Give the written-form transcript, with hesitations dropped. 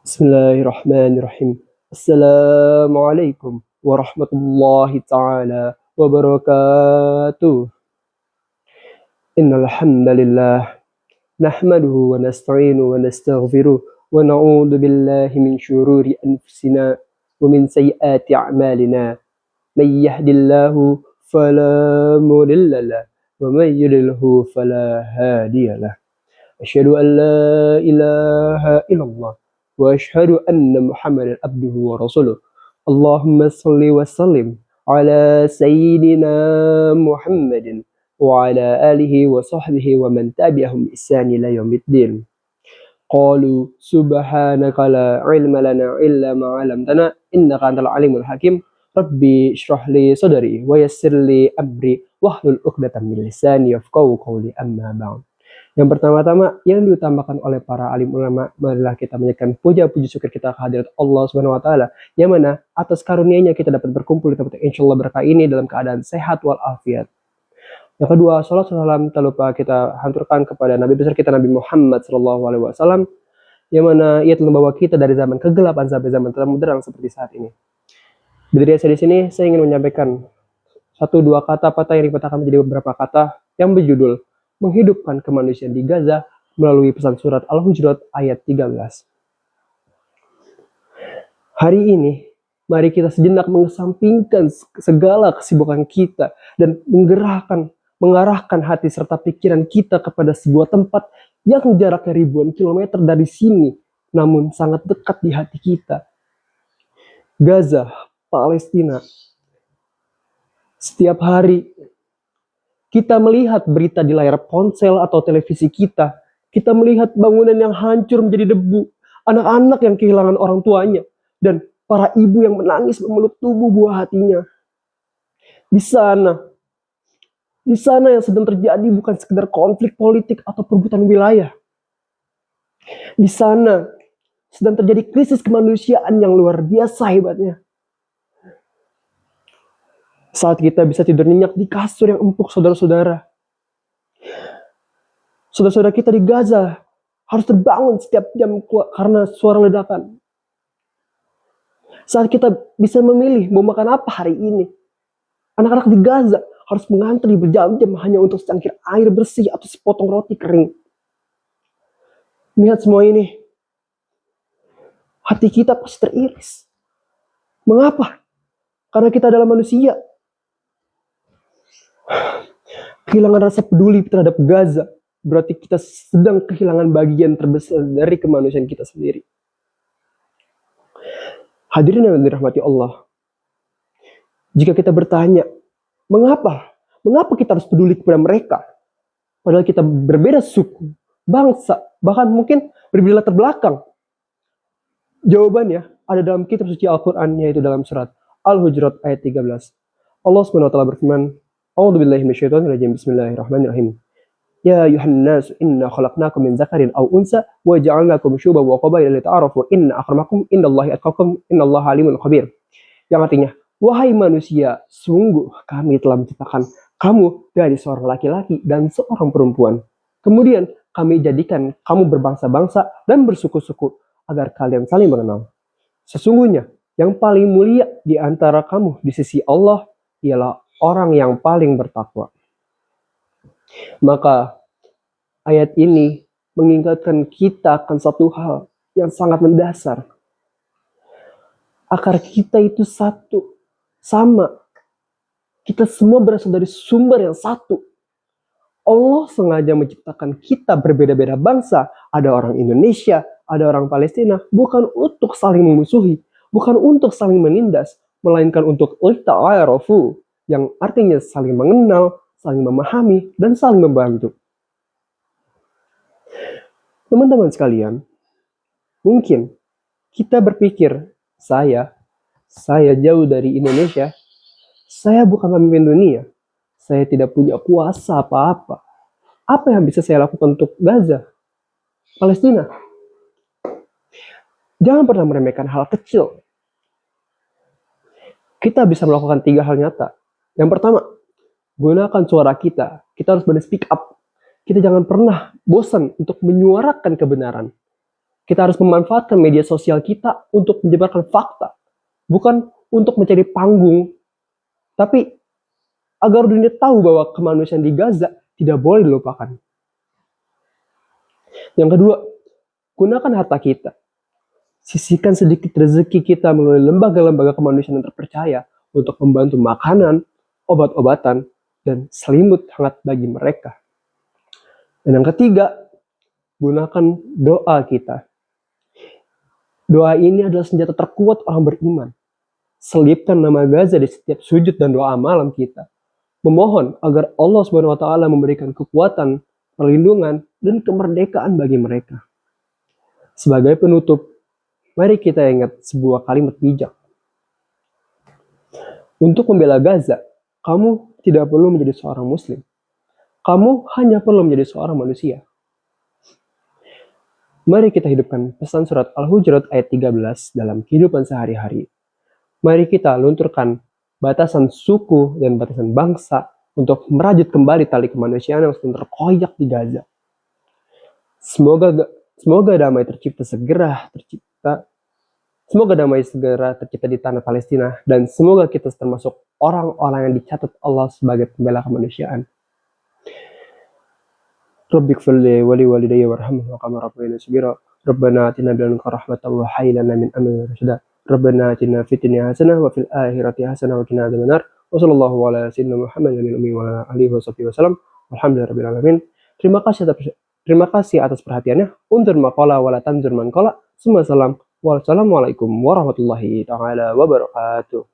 Bismillahirrahmanirrahim. Assalamualaikum warahmatullahi taala wabarakatuh. Innal hamdalillah nahmaduhu wa nasta'inuhu wa nastaghfiruh wa na'udzu billahi min syururi anfusina wa min sayyiati a'malina. May yahdihillahu fala mudilla lahu wa may yudlilhu fala hadiyalah. Asyhadu an la ilaha illallah wa asyhadu anna Muhammadan abduhu wa rasuluh. Allahumma salli wa sallim ala sayyidina Muhammadin wa ala alihi wa sahbihi wa man tabi'ahum bi ihsan ila yaumiddin. Qalu subhanaka la ilma lana illa ma 'allamtana innaka antal alimul hakim. Rabbi shrah li sadri wa yassir li amri wahlul 'uqdatam min lisani yafqahu qawli amma ba'd. Yang pertama-tama yang diutamakan oleh para alim ulama adalah kita menyatakan puja-puji syukur kita kehadirat Allah Subhanahu wa taala, yang mana atas karunia-Nya kita dapat berkumpul di tempat insyaallah berkah ini dalam keadaan sehat walafiat. Yang kedua, salat salam tak lupa kita haturkan kepada Nabi besar kita Nabi Muhammad sallallahu alaihi wasallam, yang mana ia telah membawa kita dari zaman kegelapan sampai zaman terang benderang seperti saat ini. Berdiri saya di sini, saya ingin menyampaikan satu dua kata patah yang dipatahkan menjadi beberapa kata yang berjudul menghidupkan kemanusiaan di Gaza melalui pesan surat Al-Hujurat ayat 13. Hari ini, mari kita sejenak mengesampingkan segala kesibukan kita dan mengarahkan hati serta pikiran kita kepada sebuah tempat yang jaraknya ribuan kilometer dari sini, namun sangat dekat di hati kita. Gaza, Palestina. Setiap hari kita melihat berita di layar ponsel atau televisi kita. Kita melihat bangunan yang hancur menjadi debu, anak-anak yang kehilangan orang tuanya, dan para ibu yang menangis memeluk tubuh buah hatinya. Di sana yang sedang terjadi bukan sekedar konflik politik atau perebutan wilayah. Di sana sedang terjadi krisis kemanusiaan yang luar biasa hebatnya. Saat kita bisa tidur nyenyak di kasur yang empuk, saudara-saudara. Saudara-saudara kita di Gaza harus terbangun setiap jam karena suara ledakan. Saat kita bisa memilih mau makan apa hari ini, anak-anak di Gaza harus mengantri berjam-jam hanya untuk secangkir air bersih atau sepotong roti kering. Melihat semua ini, hati kita pasti teriris. Mengapa? Karena kita adalah manusia. Kehilangan rasa peduli terhadap Gaza berarti kita sedang kehilangan bagian terbesar dari kemanusiaan kita sendiri. Hadirin yang dirahmati Allah, jika kita bertanya, mengapa kita harus peduli kepada mereka? Padahal kita berbeda suku, bangsa, bahkan mungkin berbeda latar belakang. Jawabannya ada dalam kitab suci Al-Quran, yaitu dalam surat Al-Hujurat ayat 13. Allah SWT berfirman, A'udzubillahi minasyaitonirrajim. Bismillahirrahmanirrahim. Ya ayuhan nas, inna khalaqnakum min dzakarin aw unsa wa ja'alnakum syu'uban wa qabaila lita'arafu inna akramakum indallahi atqakum innallaha alimul khabir. Yang artinya, wahai manusia, sungguh kami telah menciptakan kamu dari seorang laki-laki dan seorang perempuan. Kemudian kami jadikan kamu berbangsa-bangsa dan bersuku-suku agar kalian saling mengenal. Sesungguhnya yang paling mulia di antara kamu di sisi Allah ialah orang yang paling bertakwa. Maka ayat ini mengingatkan kita akan satu hal yang sangat mendasar. Akar kita itu satu, sama. Kita semua berasal dari sumber yang satu. Allah sengaja menciptakan kita berbeda-beda bangsa. Ada orang Indonesia, ada orang Palestina, bukan untuk saling memusuhi, bukan untuk saling menindas, melainkan untuk lita'arafu, yang artinya saling mengenal, saling memahami, dan saling membantu. Teman-teman sekalian, mungkin kita berpikir, saya jauh dari Indonesia, saya bukan pemimpin dunia, saya tidak punya kuasa apa-apa. Apa yang bisa saya lakukan untuk Gaza, Palestina? Jangan pernah meremehkan hal kecil. Kita bisa melakukan 3 hal nyata. Yang pertama, gunakan suara kita. Kita harus berani speak up. Kita jangan pernah bosan untuk menyuarakan kebenaran. Kita harus memanfaatkan media sosial kita untuk menyebarkan fakta, bukan untuk mencari panggung, tapi agar dunia tahu bahwa kemanusiaan di Gaza tidak boleh dilupakan. Yang kedua, gunakan harta kita. Sisihkan sedikit rezeki kita melalui lembaga-lembaga kemanusiaan yang terpercaya untuk membantu makanan, obat-obatan, dan selimut hangat bagi mereka. Dan yang ketiga, gunakan doa kita. Doa ini adalah senjata terkuat orang beriman. Selipkan nama Gaza di setiap sujud dan doa malam kita. Memohon agar Allah SWT memberikan kekuatan, perlindungan, dan kemerdekaan bagi mereka. Sebagai penutup, mari kita ingat sebuah kalimat bijak. Untuk membela Gaza, kamu tidak perlu menjadi seorang muslim. Kamu hanya perlu menjadi seorang manusia. Mari kita hidupkan pesan surat Al-Hujurat ayat 13 dalam kehidupan sehari-hari. Mari kita lunturkan batasan suku dan batasan bangsa untuk merajut kembali tali kemanusiaan yang sedang terkoyak di Gaza. Semoga damai segera tercipta di tanah Palestina, dan semoga kita termasuk orang-orang yang dicatat Allah sebagai pembela kemanusiaan. Rabbighfir li wa liwalidayya warhamhuma kama rabbayani shaghira. Rabbana atina min ladunka rahmatan wa hayyi lana min amrina rashada. Rabbana atina fid dunya hasanah wa fil akhirati hasanah wa qina adzabannar. Wa sallallahu ala sayyidina Muhammadin wa ala alihi washabbihi wasallam. Alhamdulillahirabbil alamin. Terima kasih atas perhatiannya. Undur maqala wa la tanzur man qala. Wassalamualaikum warahmatullahi taala wabarakatuh.